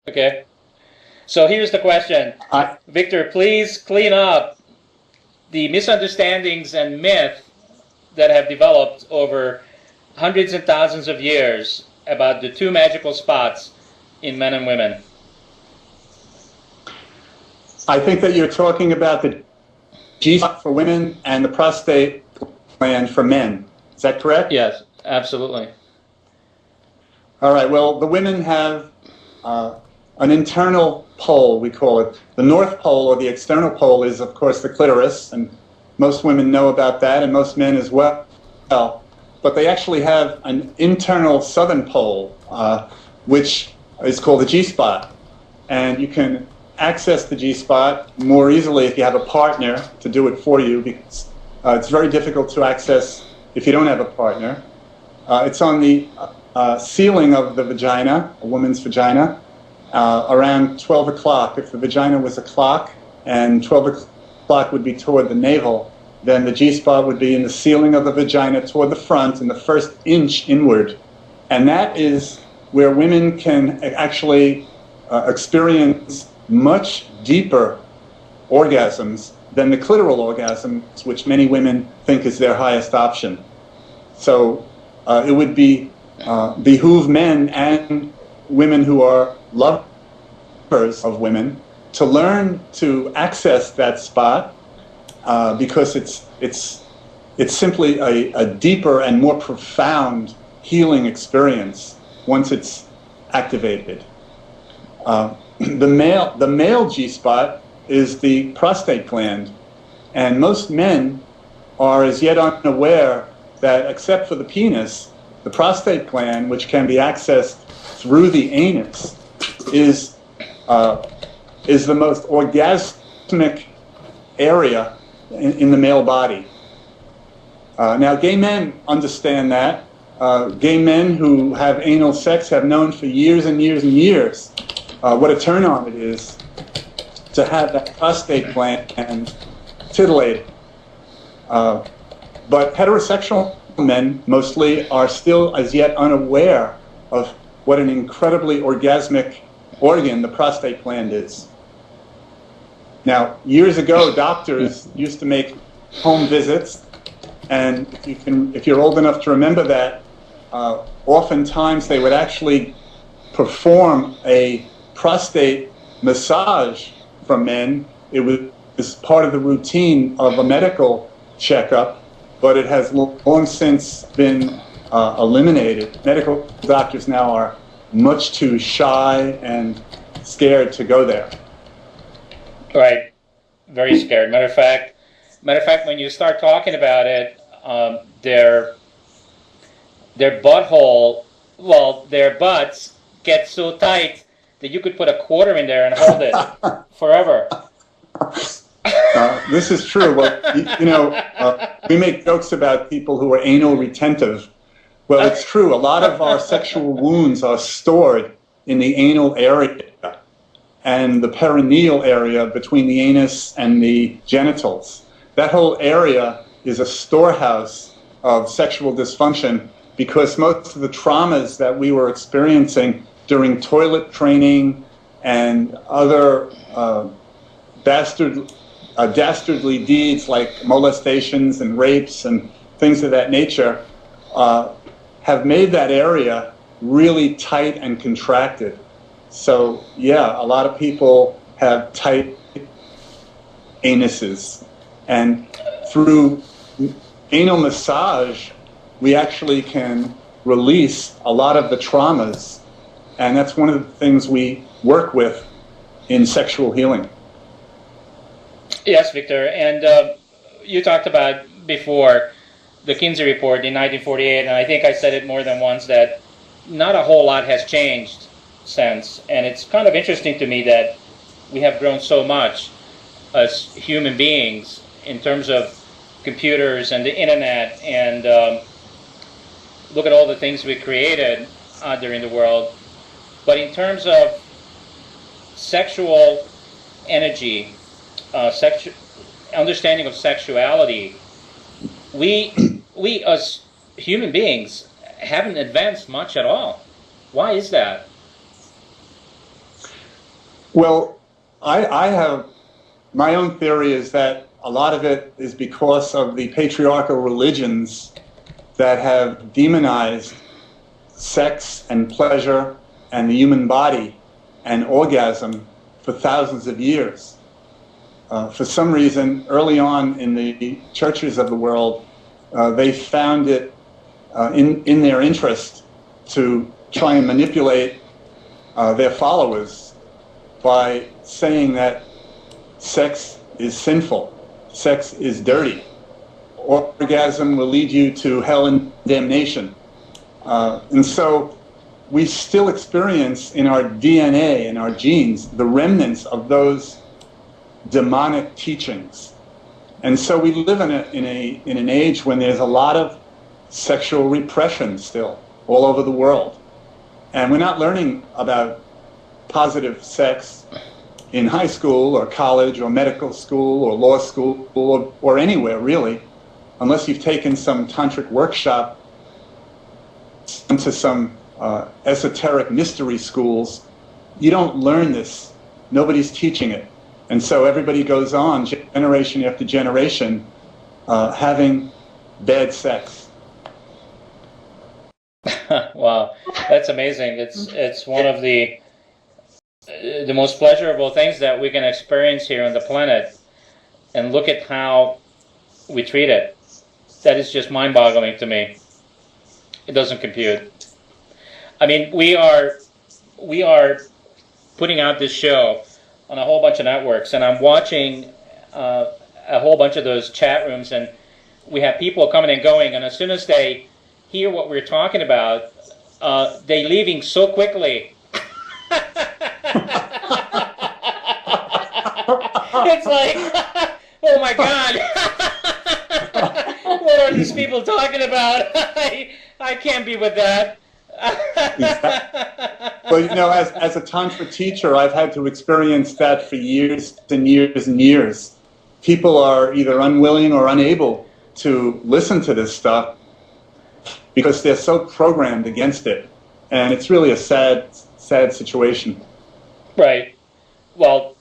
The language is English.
Okay. So here's the question. Victor, please clean up the misunderstandings and myth that have developed over hundreds and thousands of years about the two magical spots in men and women. I think that you're talking about the G-spot for women and the prostate gland for men. Is that correct? Yes, absolutely. All right. Well, the women have an internal pole, we call it. The north pole, or the external pole, is, of course, the clitoris, and most women know about that, and most men as well. But they actually have an internal southern pole, which is called the G-spot. And you can access the G-spot more easily if you have a partner to do it for you, because it's very difficult to access if you don't have a partner. It's on the ceiling of the vagina, a woman's vagina, around 12 o'clock. If the vagina was a clock and 12 o'clock would be toward the navel, then the G-spot would be in the ceiling of the vagina toward the front in the first inch inward. And that is where women can actually experience much deeper orgasms than the clitoral orgasms, which many women think is their highest option. So it would behoove men and women who are lovers of women to learn to access that spot, because it's simply a deeper and more profound healing experience once it's activated. The male G-spot is the prostate gland, and most men are as yet unaware that, except for the penis, the prostate gland, which can be accessed through the anus, is the most orgasmic area in the male body. Now, gay men understand that. Gay men who have anal sex have known for years and years and years what a turn-on it is to have that prostate gland titillated. But heterosexual men mostly are still as yet unaware of what an incredibly orgasmic organ the prostate gland is. Now, years ago, doctors used to make home visits, and if you're old enough to remember that, oftentimes they would actually perform a prostate massage for men. It was part of the routine of a medical checkup, but it has long since been eliminated. Medical doctors now are much too shy and scared to go there. Right, very scared. Matter of fact, when you start talking about it, their butthole, well, their butts get so tight that you could put a quarter in there and hold it forever. This is true. Well, we make jokes about people who are anal retentive. Well, it's true. A lot of our sexual wounds are stored in the anal area and the perineal area between the anus and the genitals. That whole area is a storehouse of sexual dysfunction, because most of the traumas that we were experiencing during toilet training and other dastardly deeds like molestations and rapes and things of that nature have made that area really tight and contracted. So, yeah, a lot of people have tight anuses. And through anal massage, we actually can release a lot of the traumas. And that's one of the things we work with in sexual healing. Yes, Victor. And you talked about before the Kinsey Report in 1948, and I think I said it more than once, that not a whole lot has changed since. And it's kind of interesting to me that we have grown so much as human beings in terms of computers and the internet, and look at all the things we created out there in the world. But in terms of sexual energy, understanding of sexuality, we as human beings haven't advanced much at all. Why is that? Well, I have my own theory is that a lot of it is because of the patriarchal religions that have demonized sex and pleasure and the human body and orgasm for thousands of years. For some reason, early on in the churches of the world, they found it in their interest to try and manipulate their followers by saying that sex is sinful, sex is dirty, orgasm will lead you to hell and damnation. And so we still experience in our DNA, in our genes, the remnants of those demonic teachings. And so we live in an age when there's a lot of sexual repression still all over the world. And we're not learning about positive sex in high school or college or medical school or law school or anywhere really, unless you've taken some tantric workshop into some esoteric mystery schools. You don't learn this. Nobody's teaching it. And so everybody goes on, generation after generation, having bad sex. Wow, that's amazing. It's one of the most pleasurable things that we can experience here on the planet, and look at how we treat it. That is just mind-boggling to me. It doesn't compute. I mean, we are putting out this show on a whole bunch of networks, and I'm watching a whole bunch of those chat rooms, and we have people coming and going, and as soon as they hear what we're talking about, they're leaving so quickly. It's like, oh my God, what are these people talking about? I can't be with that. Well, you know, as a tantra teacher, I've had to experience that for years and years and years. People are either unwilling or unable to listen to this stuff because they're so programmed against it. And it's really a sad situation. Right. Well,